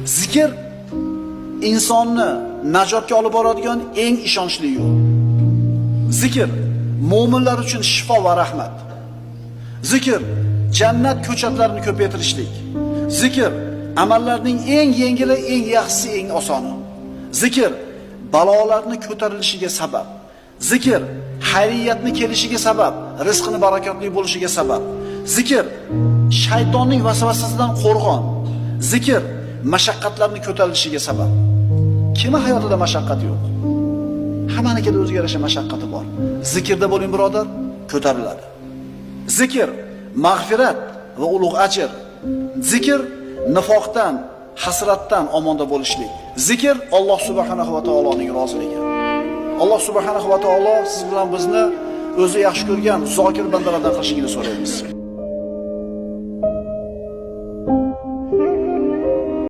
Zikr insonni najotga olib boradigan eng ishonchli yo'l. Zikr mu'minlar uchun shifo va rahmat. Zikr jannat ko'chatlarini ko'paytirishlik. Zikr amallarning eng yengili, eng yaxshisi, eng osoni. Zikr balolarni ko'tarilishiga sabab. Zikr xayriyatni kelishiga sabab, rizqini barakotli bo'lishiga sabab. Zikr shaytonning vasvasasidan qo'rg'on. Zikr mashaqqatlarni ko'tarilishiga sabab. Kimi hayotida mashaqqat yo'q? Hammanikida o'ziga yarasha mashaqqati bor. Zikrda bo'ling birodar, ko'tariladi. Zikr mag'firat va ulug' ajr. Zikr nifoqdan, hasratdan omonda bo'lishlik. Zikr Alloh subhanahu va taoloning roziligi. Alloh subhanahu va taolo siz bilan bizni o'zi yaxshi ko'rgan zokir bandalardan qilishligini so'raymiz.